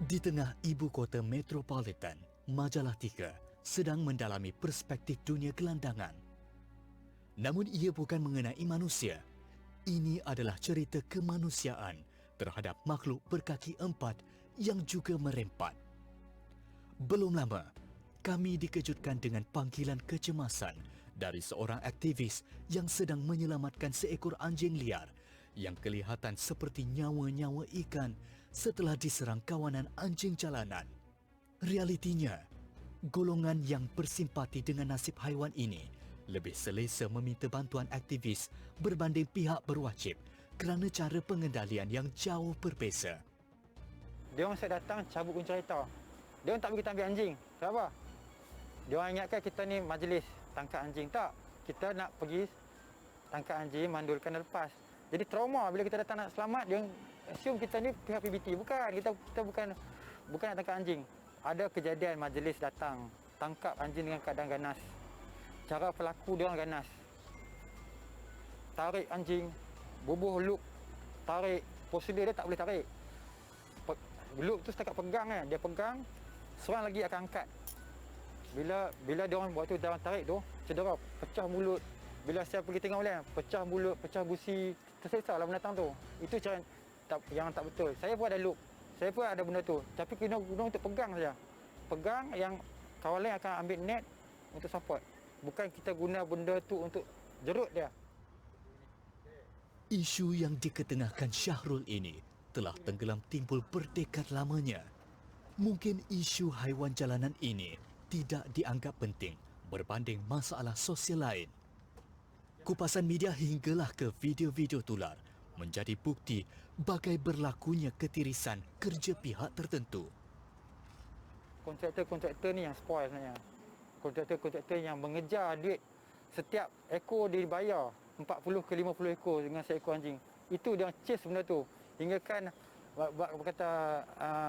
Di tengah ibu kota metropolitan, Majalah 3 sedang mendalami perspektif dunia gelandangan. Namun ia bukan mengenai manusia. Ini adalah cerita kemanusiaan terhadap makhluk berkaki empat yang juga merempat. Belum lama, kami dikejutkan dengan panggilan kecemasan dari seorang aktivis yang sedang menyelamatkan seekor anjing liar yang kelihatan seperti nyawa-nyawa ikan setelah diserang kawanan anjing jalanan. Realitinya, golongan yang bersimpati dengan nasib haiwan ini lebih selesa meminta bantuan aktivis berbanding pihak berwajib kerana cara pengendalian yang jauh berbeza. Dia orang saya datang cabut kunci kereta. Dia orang tak bagi kita ambil anjing. Kenapa? Dia orang ingatkan kita ni majlis tangkap anjing. Tak. Kita nak pergi tangkap anjing, mandulkan dan lepas. Jadi trauma bila kita datang nak selamat, dia orang assume kita ni pihak PBT. Bukan. Kita bukan nak tangkap anjing. Ada kejadian majlis datang tangkap anjing dengan keadaan ganas. Cara pelaku dia orang ganas. Tarik anjing, bubuh loop, tarik. Prosedur dia tak boleh tarik. Loop tu setakat pegang kan. Dia pegang, seorang lagi akan angkat. Bila dia orang buat tu, dia orang tarik tu, cedera, pecah mulut. Bila saya pergi tengok boleh, pecah mulut, pecah gusi, terseksalah binatang tu. Itu cara yang tak betul. Saya pun ada loop. Saya pun ada benda tu. Tapi kena guna untuk pegang saja. Pegang yang kawan lain akan ambil net untuk support. Bukan kita guna benda tu untuk jerut dia. Isu yang diketengahkan Syahrul ini telah tenggelam timbul berdekad lamanya. Mungkin isu haiwan jalanan ini tidak dianggap penting berbanding masalah sosial lain. Kupasan media hinggalah ke video-video tular menjadi bukti bagai berlakunya ketirisan kerja pihak tertentu. Kontraktor ni yang spoil sebenarnya. Kontraktor yang mengejar duit. Setiap ekor dia dibayar 40 ke 50 ekor dengan seekor anjing. Itu dia chase benda tu. Hingga kan berkata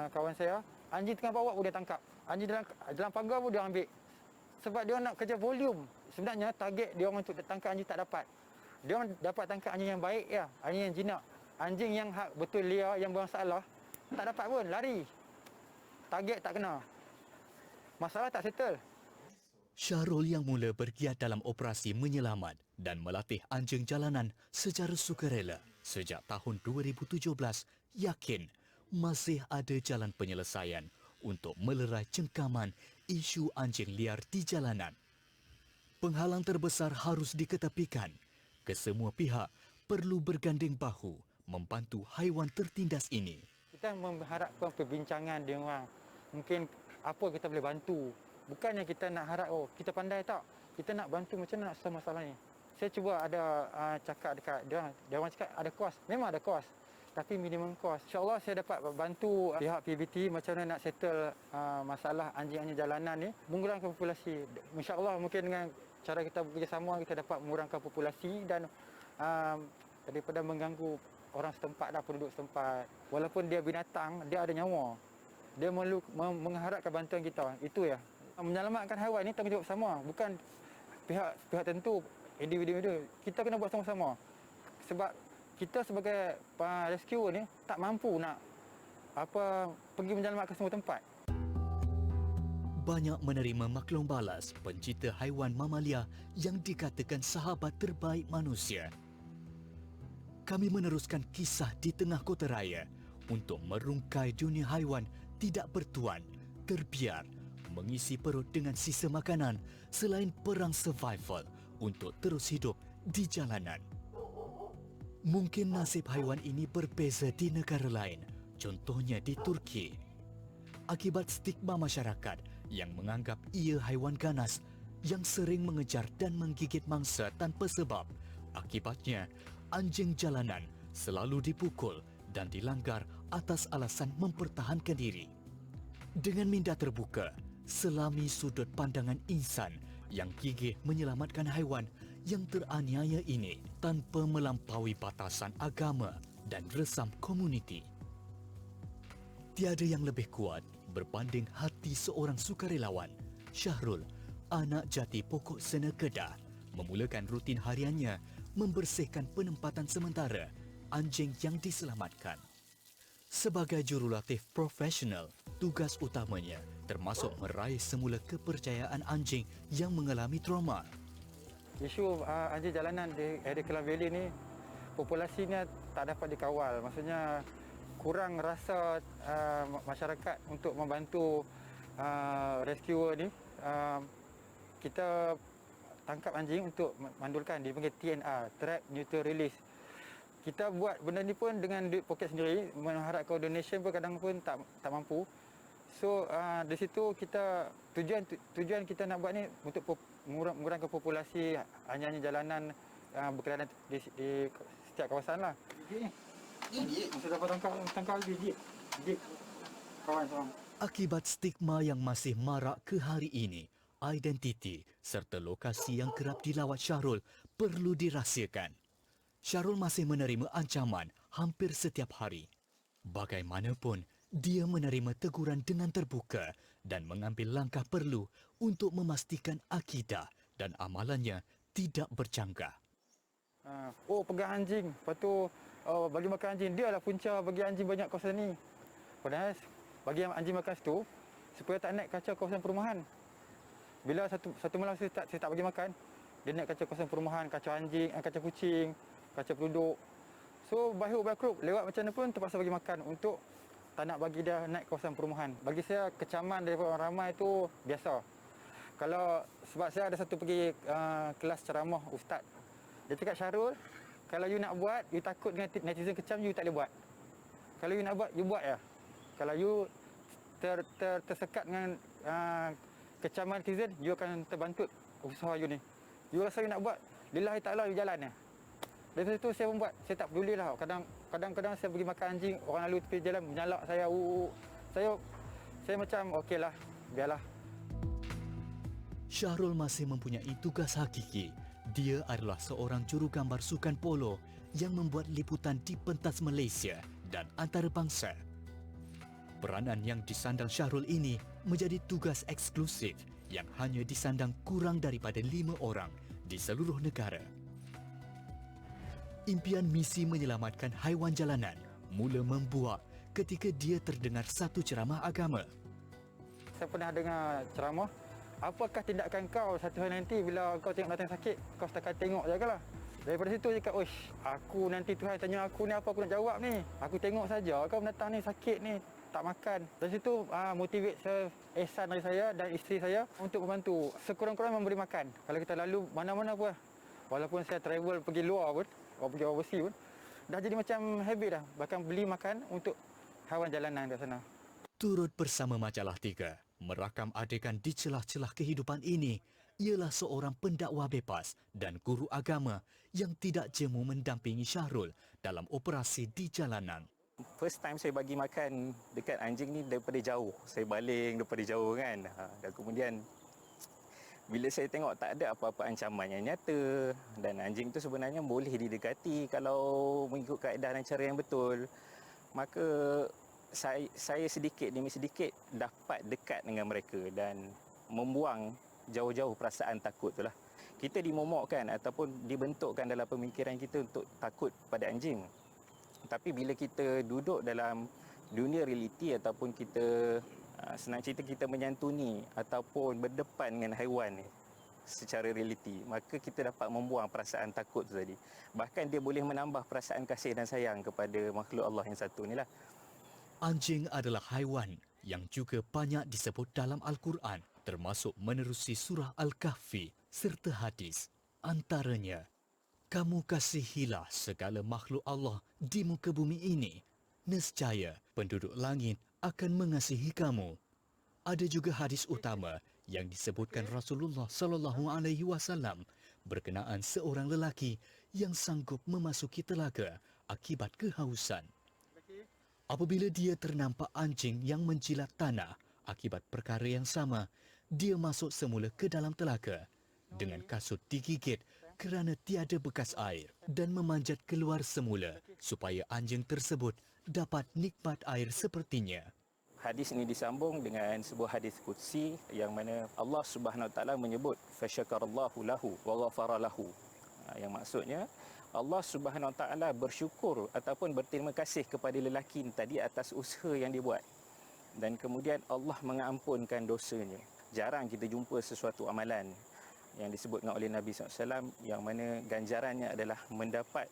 kawan saya, anjing tengah bawa pun dia tangkap. Anjing dalam pagar pun dia ambil. Sebab dia nak kerja volume. Sebenarnya target dia orang untuk tangkap anjing tak dapat. Dia orang dapat tangkap anjing yang baik ya, anjing yang jinak. Anjing yang betul liar, yang bermasalah, tak dapat pun, lari. Target tak kena. Masalah tak settle. Syahrul yang mula bergiat dalam operasi menyelamat dan melatih anjing jalanan secara sukarela sejak tahun 2017 yakin masih ada jalan penyelesaian untuk melerai cengkaman isu anjing liar di jalanan. Penghalang terbesar harus diketepikan. Kesemua pihak perlu berganding bahu membantu haiwan tertindas ini. Kita mengharapkan perbincangan dengan orang. Mungkin apa kita boleh bantu. Bukannya kita nak harap, oh kita pandai tak. Kita nak bantu macam mana nak selesai masalah ni. Saya cuba ada cakap dekat dia orang cakap ada kos. Memang ada kos. Tapi minimum kos. InsyaAllah saya dapat bantu pihak PBT macam mana nak settle masalah anjing-anjing jalanan ni. Mengurangkan populasi. InsyaAllah mungkin dengan cara kita bekerjasama kita dapat mengurangkan populasi dan daripada mengganggu orang setempat dah, penduduk setempat. Walaupun dia binatang, dia ada nyawa. Dia mengharapkan bantuan kita. Itu ya. Menyelamatkan haiwan ni tanggungjawab sama. Bukan pihak tertentu, individu. Kita kena buat sama-sama. Sebab kita sebagai rescuer ni tak mampu nak pergi menyelamatkan semua tempat. Banyak menerima maklum balas pencinta haiwan mamalia yang dikatakan sahabat terbaik manusia. Kami meneruskan kisah di tengah kota raya untuk merungkai dunia haiwan tidak bertuan, terbiar, mengisi perut dengan sisa makanan selain perang survival untuk terus hidup di jalanan. Mungkin nasib haiwan ini berbeza di negara lain, contohnya di Turki. Akibat stigma masyarakat yang menganggap ia haiwan ganas yang sering mengejar dan menggigit mangsa tanpa sebab, akibatnya anjing jalanan selalu dipukul dan dilanggar atas alasan mempertahankan diri. Dengan minda terbuka, selami sudut pandangan insan yang gigih menyelamatkan haiwan yang teraniaya ini tanpa melampaui batasan agama dan resam komuniti. Tiada yang lebih kuat berbanding hati seorang sukarelawan. Syahrul, anak jati pokok Sena Kedah, memulakan rutin hariannya membersihkan penempatan sementara anjing yang diselamatkan. Sebagai jurulatih profesional, tugas utamanya termasuk meraih semula kepercayaan anjing yang mengalami trauma. Isu anjing jalanan di area Klang Valley ni, populasinya tak dapat dikawal. Maksudnya kurang rasa masyarakat untuk membantu rescuer ni. Kita tangkap anjing untuk mandulkan, dipanggil TNR, Trap Neutral Release. Kita buat benda ni pun dengan duit poket sendiri, mengharapkan donation pun kadang pun tak mampu. So di situ kita tujuan kita nak buat ni untuk mengurangkan populasi anjing jalanan berkeliaran di setiap kawasan lah. Gigit. Masa dapat tangkap gigit kawan seorang. Akibat stigma yang masih marak ke hari ini, identiti serta lokasi yang kerap dilawat Syahrul perlu dirahsiakan. Syahrul masih menerima ancaman hampir setiap hari. Bagaimanapun, dia menerima teguran dengan terbuka dan mengambil langkah perlu untuk memastikan akidah dan amalannya tidak bercanggah. Pegang anjing, lepas tu bagi makan anjing, dia lah punca bagi anjing banyak kawasan ni. Padahal bagi anjing makan situ supaya tak naik kacau kawasan perumahan. Bila satu malam saya tak bagi makan, dia naik kacau kawasan perumahan, kacau anjing, kacau kucing, kacau penduduk. So baik-baik lewat macam mana pun terpaksa bagi makan untuk tak nak bagi dia naik kawasan perumahan. Bagi saya kecaman daripada orang ramai itu biasa. Sebab saya ada satu pergi kelas ceramah ustaz. Dia cakap, Syahrul, kalau you nak buat, you takut dengan netizen kecam, you tak boleh buat. Kalau you nak buat, you buat ya. Kalau you tersekat dengan kecaman netizen, you akan terbantut usaha you ni. You rasa you nak buat, lillahi ta'ala, you jalan ya. Dari situ saya membuat, saya tak peduli lah. Kadang-kadang saya pergi makan anjing, orang lalu tepi jalan menyalak saya. Saya macam, okeylah, biarlah. Syahrul masih mempunyai tugas hakiki. Dia adalah seorang jurugambar sukan polo yang membuat liputan di pentas Malaysia dan antarabangsa. Peranan yang disandang Syahrul ini menjadi tugas eksklusif yang hanya disandang kurang daripada 5 orang di seluruh negara. Impian misi menyelamatkan haiwan jalanan mula membuak ketika dia terdengar satu ceramah agama. Saya pernah dengar ceramah, apakah tindakan kau satu hari nanti bila kau tengok datang sakit, kau setakat tengok je lah. Daripada situ dia kata, aku nanti Tuhan tanya aku ni apa aku nak jawab ni. Aku tengok saja kau datang ni sakit ni, tak makan. Dari situ motivate saya, ihsan dari saya dan isteri saya untuk membantu. Sekurang-kurangnya memberi makan. Kalau kita lalu mana-mana pun, walaupun saya travel pergi luar pun, pergi overseas pun, dah jadi macam habit dah. Bahkan beli makan untuk haiwan jalanan kat sana. Turut bersama Majalah 3 merakam adegan di celah-celah kehidupan ini ialah seorang pendakwa bebas dan guru agama yang tidak jemu mendampingi Syahrul dalam operasi di jalanan. First time saya bagi makan dekat anjing ni daripada jauh. Saya baling daripada jauh kan. Dan kemudian bila saya tengok tak ada apa-apa ancaman yang nyata dan anjing tu sebenarnya boleh didekati kalau mengikut kaedah dan cara yang betul, maka saya sedikit demi sedikit dapat dekat dengan mereka dan membuang jauh-jauh perasaan takut itulah. Kita dimomokkan ataupun dibentukkan dalam pemikiran kita untuk takut pada anjing. Tapi bila kita duduk dalam dunia realiti ataupun kita senang cerita kita menyantuni ataupun berdepan dengan haiwan ni secara realiti, maka kita dapat membuang perasaan takut tu tadi. Bahkan dia boleh menambah perasaan kasih dan sayang kepada makhluk Allah yang satu ni lah. Anjing adalah haiwan yang juga banyak disebut dalam Al-Quran, termasuk menerusi surah Al-Kahfi serta hadis. Antaranya, kamu kasihilah segala makhluk Allah di muka bumi ini. Nescaya penduduk langit akan mengasihi kamu. Ada juga hadis utama yang disebutkan Rasulullah SAW berkenaan seorang lelaki yang sanggup memasuki telaga akibat kehausan. Apabila dia ternampak anjing yang menjilat tanah akibat perkara yang sama, dia masuk semula ke dalam telaga dengan kasut digigit kerana tiada bekas air dan memanjat keluar semula supaya anjing tersebut dapat nikmat air sepertinya. Hadis ini disambung dengan sebuah hadis qudsi yang mana Allah Subhanahu Wa Taala menyebut fasyakarallahu lahu wa ghafara lahu. Yang maksudnya Allah Subhanahu Wa Taala bersyukur ataupun berterima kasih kepada lelaki tadi atas usaha yang dia buat dan kemudian Allah mengampunkan dosanya. Jarang kita jumpa sesuatu amalan yang disebutkan oleh Nabi SAW yang mana ganjarannya adalah mendapat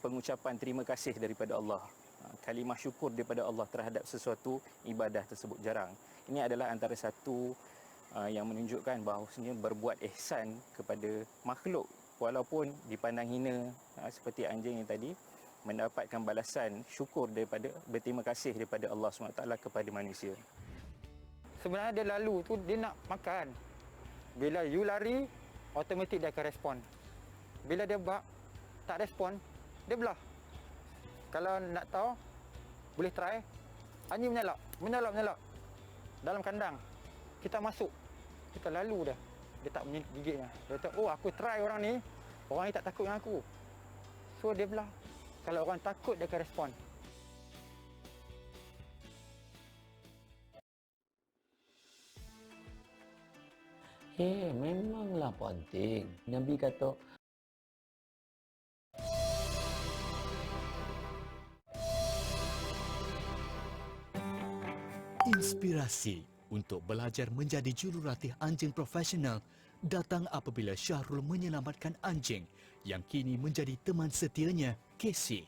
pengucapan terima kasih daripada Allah, kalimah syukur daripada Allah terhadap sesuatu ibadah tersebut. Jarang. Ini adalah antara satu yang menunjukkan bahawasanya berbuat ihsan kepada makhluk walaupun dipandang hina seperti anjing yang tadi, mendapatkan balasan syukur daripada berterima kasih daripada Allah SWT kepada manusia. Sebenarnya dia lalu tu dia nak makan. Bila you lari, automatik dia akan respon. Bila dia bak, tak respon, dia belah. Kalau nak tahu, boleh try. Anjing menyalak. Dalam kandang, kita masuk, kita lalu dah. Dia tak menggigitnya. Dia kata, oh aku try orang ni tak takut dengan aku. So dia belah. Kalau orang takut, dia akan respon. Memanglah penting. Nabi kata, Inspirasi untuk belajar menjadi jurulatih anjing profesional datang apabila Syahrul menyelamatkan anjing yang kini menjadi teman setianya, Casey.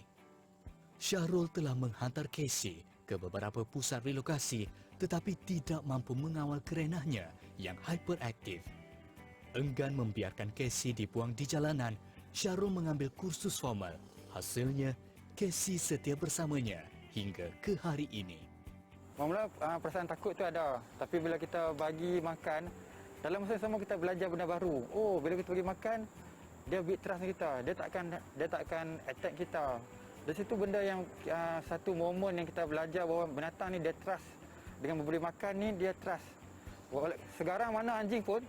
Syahrul telah menghantar Casey ke beberapa pusat relokasi tetapi tidak mampu mengawal kerenahnya yang hyperaktif. Enggan membiarkan Casey dibuang di jalanan, Syahrul mengambil kursus formal. Hasilnya, Casey setia bersamanya hingga ke hari ini. Mula perasaan takut tu ada, tapi bila kita bagi makan, dalam masa sama kita belajar benda baru. Oh, bila kita bagi makan, dia build trust kita. Dia takkan attack kita. Dari situ benda yang satu momen yang kita belajar bahawa binatang ni dia trust. Dengan memberi makan ni dia trust. Sekarang mana anjing pun,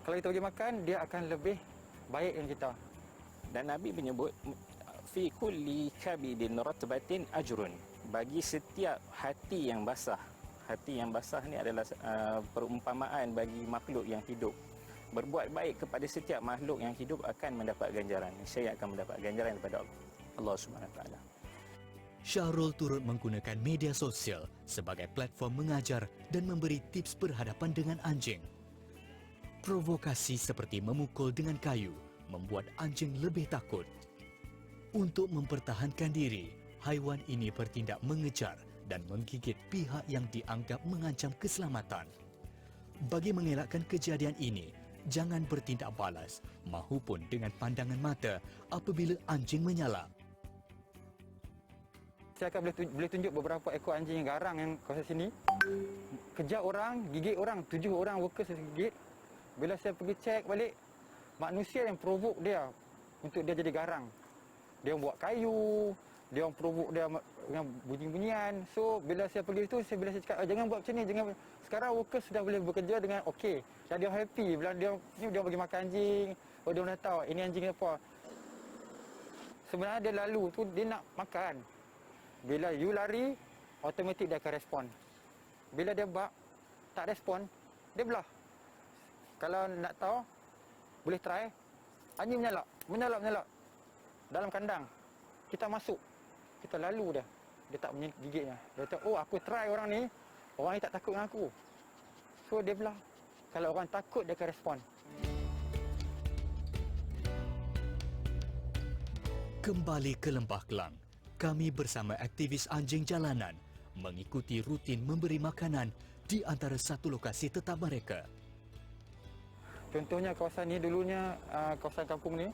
kalau kita bagi makan, dia akan lebih baik dengan kita. Dan Nabi menyebut, fi kulli kabidin ratbatin ajrun. Bagi setiap hati yang basah. Hati yang basah ni adalah perumpamaan bagi makhluk yang hidup. Berbuat baik kepada setiap makhluk yang hidup akan mendapat ganjaran. Saya akan mendapat ganjaran daripada Allah SWT. Syahrul turut menggunakan media sosial sebagai platform mengajar dan memberi tips berhadapan dengan anjing. Provokasi seperti memukul dengan kayu membuat anjing lebih takut. Untuk mempertahankan diri, haiwan ini bertindak mengejar dan menggigit pihak yang dianggap mengancam keselamatan. Bagi mengelakkan kejadian ini, jangan bertindak balas mahupun dengan pandangan mata apabila anjing menyalak. Saya akan boleh tunjuk beberapa ekor anjing yang garang yang kawasan sini. Kejar orang, gigit orang, 7 orang workers saya gigit. Bila saya pergi cek balik, manusia yang provoke dia untuk dia jadi garang. Dia buat kayu, dia orang provoke dia dengan bunyi-bunyian. So bila saya pergi itu, bila saya cakap jangan buat macam ni, jangan. Sekarang workers sudah boleh bekerja dengan okey. Dan dia happy bila dia bagi makan anjing. Oh dia dah tahu ini anjing apa. Sebenarnya dia lalu tu dia nak makan. Bila you lari, automatik dia akan respon. Bila dia bak, tak respon, dia belah. Kalau nak tahu, boleh try. Anjing menyalak. Dalam kandang, kita masuk, kita lalu dia. Dia tak menggigitnya. Dia kata, oh aku try orang ni tak takut dengan aku. So dia belah. Kalau orang takut, dia akan respon. Kembali ke Lembah Kelang, kami bersama aktivis anjing jalanan mengikuti rutin memberi makanan di antara satu lokasi tetap mereka. Contohnya kawasan ni dulunya, kawasan kampung ni,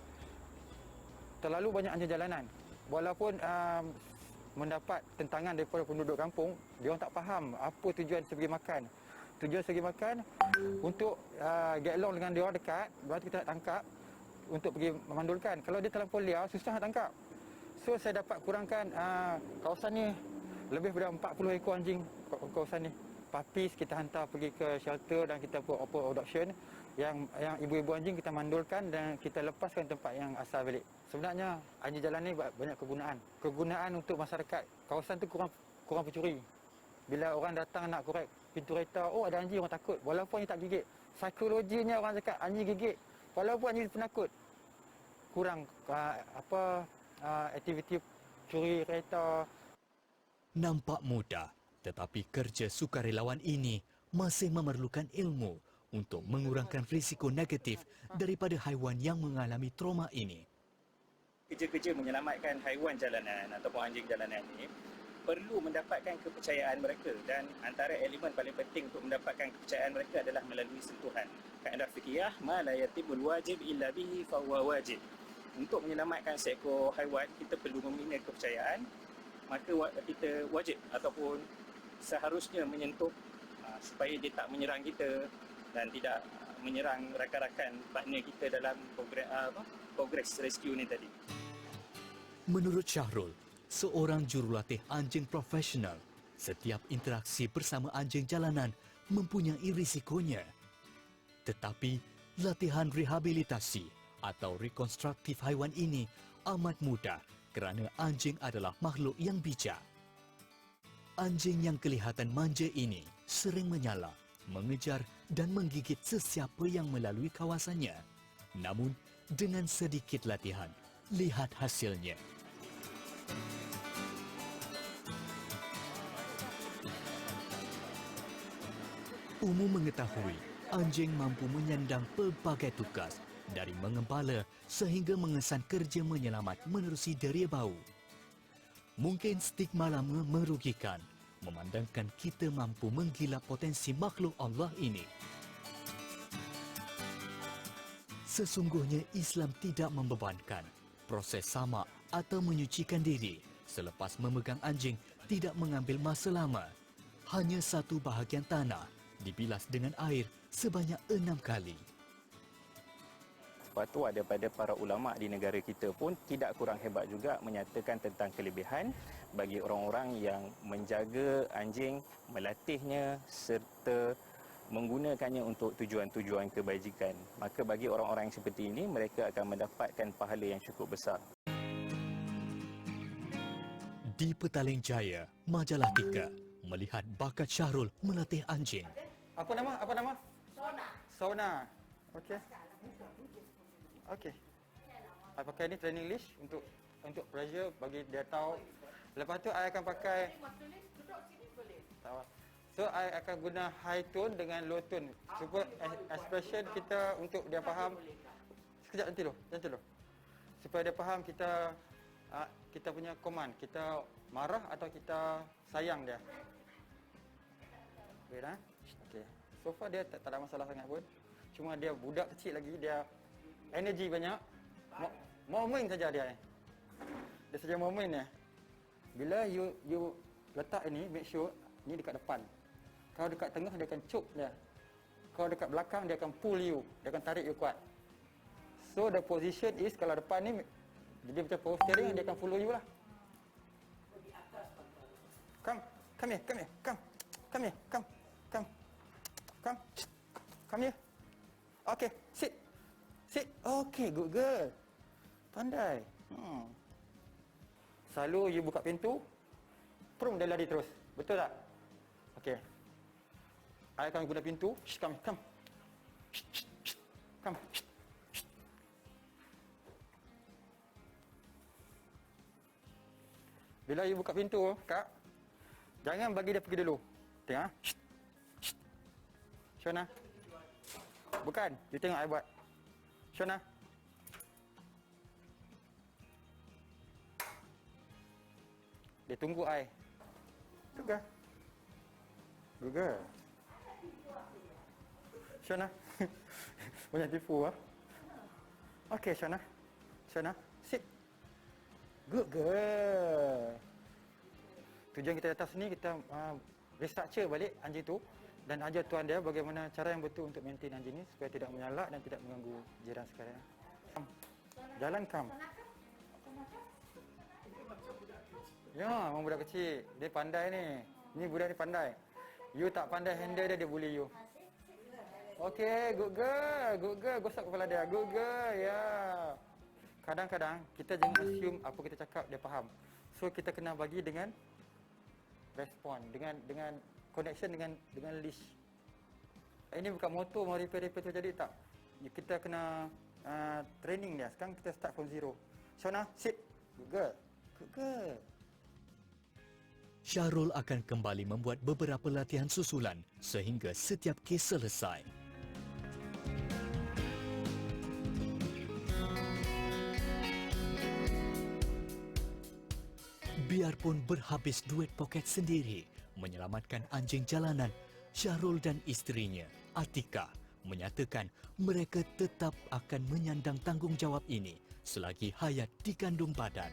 terlalu banyak anjing jalanan. Walaupun mendapat tentangan daripada penduduk kampung, dia orang tak faham apa tujuan saya pergi makan. Tujuan saya pergi makan untuk get along dengan dia orang dekat, lepas tu kita nak tangkap untuk pergi memandulkan. Kalau dia terlampau liar, susah nak tangkap. So saya dapat kurangkan kawasan ni lebih daripada 40 ekor anjing kawasan ni. Puppies kita hantar pergi ke shelter dan kita buat adoption. Yang ibu-ibu anjing kita mandulkan dan kita lepaskan tempat yang asal balik. Sebenarnya anjing jalan ni banyak kegunaan. Kegunaan untuk masyarakat. Kawasan tu kurang pencuri. Bila orang datang nak korek pintu kereta, oh ada anjing, orang takut. Walaupun dia tak gigit. Psikologinya orang cakap anjing gigit. Walaupun anjing penakut. Kurang aktiviti curi kereta. Nampak mudah, Tetapi kerja sukarelawan ini masih memerlukan ilmu untuk mengurangkan risiko negatif daripada haiwan yang mengalami trauma ini. Kerja-kerja menyelamatkan haiwan jalanan ataupun anjing jalanan ini perlu mendapatkan kepercayaan mereka, dan antara elemen paling penting untuk mendapatkan kepercayaan mereka adalah melalui sentuhan. Kaedah fiqhiyah, ma la yatibul wajib illa bihi fa huwa wajib. Untuk menyelamatkan seekor haiwan, kita perlu membina kepercayaan, maka kita wajib ataupun seharusnya menyentuh supaya dia tak menyerang kita dan tidak menyerang rakan-rakan partner kita dalam progres rescue ni tadi. Menurut Syahrul, seorang jurulatih anjing profesional, setiap interaksi bersama anjing jalanan mempunyai risikonya. Tetapi latihan rehabilitasi atau rekonstruktif haiwan ini amat mudah kerana anjing adalah makhluk yang bijak. Anjing yang kelihatan manja ini sering menyala, mengejar dan menggigit sesiapa yang melalui kawasannya. Namun, dengan sedikit latihan, lihat hasilnya. Umum mengetahui, anjing mampu menyandang pelbagai tugas dari mengembala sehingga mengesan kerja menyelamat menerusi deria bau. Mungkin stigma lama merugikan, memandangkan kita mampu menggilap potensi makhluk Allah ini. Sesungguhnya Islam tidak membebankan. Proses samak atau menyucikan diri selepas memegang anjing tidak mengambil masa lama. Hanya satu bahagian tanah dibilas dengan air sebanyak 6 kali. Fatwa daripada para ulama di negara kita pun tidak kurang hebat juga menyatakan tentang kelebihan bagi orang-orang yang menjaga anjing, melatihnya serta menggunakannya untuk tujuan-tujuan kebajikan. Maka bagi orang-orang yang seperti ini, mereka akan mendapatkan pahala yang cukup besar. Di Petaling Jaya, Majalah 3 melihat bakat Syahrul melatih anjing. Apa nama? Sona. Okey. Okey. I pakai ni training leash untuk pressure bagi dia tahu. Lepas tu I akan pakai tahu. So I akan guna high tone dengan low tone supaya expression kita untuk dia faham. Sekejap nanti dulu. Supaya dia faham kita punya command, kita marah atau kita sayang dia. Wait ah. Okey. So far dia tak ada masalah sangat pun. Cuma dia budak kecil lagi, dia energi banyak. Mau main saja dia. Dia saja mau main ya. Bila you letak ini, make sure ni dekat depan. Kalau dekat tengah dia akan choke dia. Kalau dekat belakang dia akan pull you, dia akan tarik you kuat. So the position is kalau depan ni dia macam power steering, dia akan follow you lah. Come here. Come here. Okay, sit. Okay, good girl. Pandai. Selalu you buka pintu, prum dia lari terus. Betul tak? Okay. I akan guna pintu. Come. Come. Bila you buka pintu, Kak, jangan bagi dia pergi dulu. Tengok. Shona. Bukan, you tengok I buat. Shona. Dia tunggu I. Juga. Juga. Shona. Banyak tipu ah. Okey, Shona. Sit. Good girl. Tujuan kita datang sini, kita restructure balik anjing tu dan ajar tuan dia bagaimana cara yang betul untuk maintain anjing ni supaya tidak menyalak dan tidak mengganggu jiran sekalian. Jalan kam. Ya, memang budak kecil. Dia pandai ni. Ni budak ni pandai. You tak pandai handle dia, dia bully you. Okay, good girl. Gosok kepala dia. Good girl, ya. Yeah. Kadang-kadang kita jangan assume apa kita cakap dia faham. So kita kena bagi dengan respon, dengan connection dengan leash. Ini bukan motor mau repair tu jadi tak. Kita kena training dia. Sekarang kita start from zero. Shona, sit. Good girl. Syahrul akan kembali membuat beberapa latihan susulan sehingga setiap kes selesai. Biarpun berhabis duit poket sendiri menyelamatkan anjing jalanan, Syahrul dan isterinya, Atika, menyatakan mereka tetap akan menyandang tanggungjawab ini selagi hayat dikandung badan.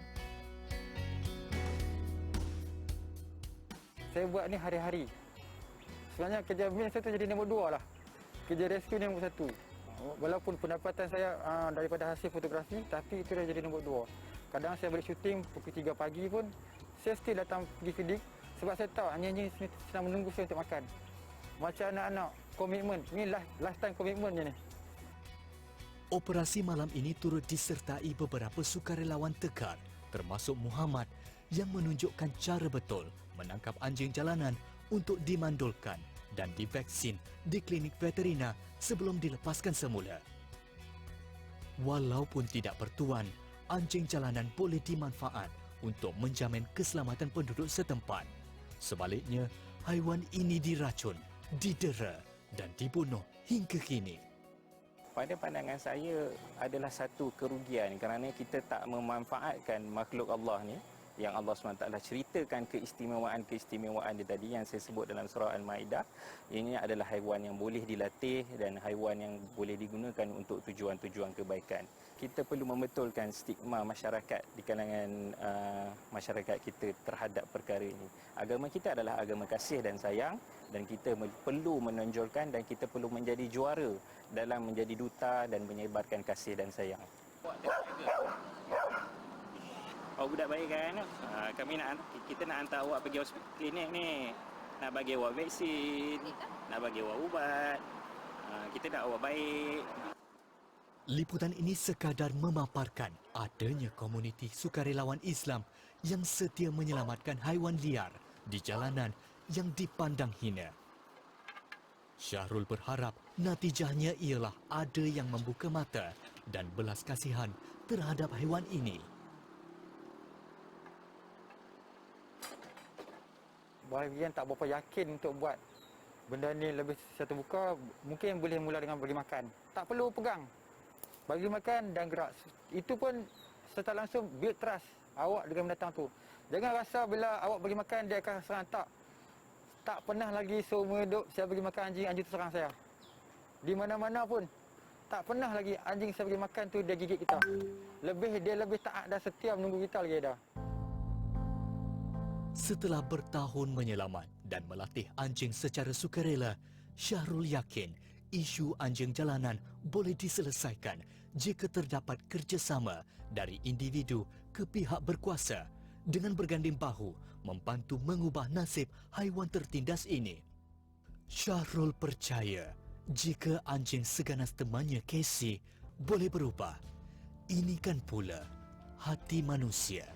Saya buat ni hari-hari. Sebenarnya kerja min saya tu jadi nombor 2 lah. Kerja rescue ni nombor 1. Walaupun pendapatan saya daripada hasil fotografi, tapi itu dah jadi nombor 2. Kadang saya balik syuting pukul 3 pagi pun, saya still datang pergi feeding sebab saya tahu anjing-anjing sedang menunggu saya untuk makan. Macam anak-anak, komitmen. Ini lifetime komitmennya ni. Operasi malam ini turut disertai beberapa sukarelawan Tekar, termasuk Muhammad yang menunjukkan cara betul menangkap anjing jalanan untuk dimandulkan dan divaksin di klinik veterina sebelum dilepaskan semula. Walaupun tidak bertuan, anjing jalanan boleh dimanfaat untuk menjamin keselamatan penduduk setempat. Sebaliknya, haiwan ini diracun, didera dan dibunuh hingga kini. Pada pandangan saya adalah satu kerugian kerana kita tak memanfaatkan makhluk Allah ni yang Allah SWT ceritakan keistimewaan dia tadi yang saya sebut dalam surah Al-Ma'idah. Ini adalah haiwan yang boleh dilatih dan haiwan yang boleh digunakan untuk tujuan-tujuan kebaikan. Kita perlu membetulkan stigma masyarakat di kalangan masyarakat kita terhadap perkara ini. Agama kita adalah agama kasih dan sayang dan kita perlu menonjolkan dan kita perlu menjadi juara dalam menjadi duta dan menyebarkan kasih dan sayang. Oh, budak baik kan? Kita nak hantar awak pergi hospital klinik ni. Nak bagi awak vaksin, nak bagi awak ubat. Kita nak awak baik. Liputan ini sekadar memaparkan adanya komuniti sukarelawan Islam yang setia menyelamatkan haiwan liar di jalanan yang dipandang hina. Syahrul berharap natijahnya ialah ada yang membuka mata dan belas kasihan terhadap haiwan ini. Bagi yang tak berapa yakin untuk buat benda ni lebih secara terbuka, mungkin boleh mula dengan bagi makan. Tak perlu pegang. Bagi makan dan gerak. Itu pun secara langsung build trust awak dengan binatang tu. Jangan rasa bila awak bagi makan dia akan serang. Tak pernah lagi seumur hidup saya bagi makan anjing tu serang saya. Di mana-mana pun tak pernah lagi anjing saya bagi makan tu dia gigit kita. Dia lebih taat dan setia menunggu kita lagi dah. Setelah bertahun menyelamat dan melatih anjing secara sukarela, Syahrul yakin isu anjing jalanan boleh diselesaikan jika terdapat kerjasama dari individu ke pihak berkuasa dengan berganding bahu membantu mengubah nasib haiwan tertindas ini. Syahrul percaya jika anjing seganas temannya Casey boleh berubah, ini kan pula hati manusia.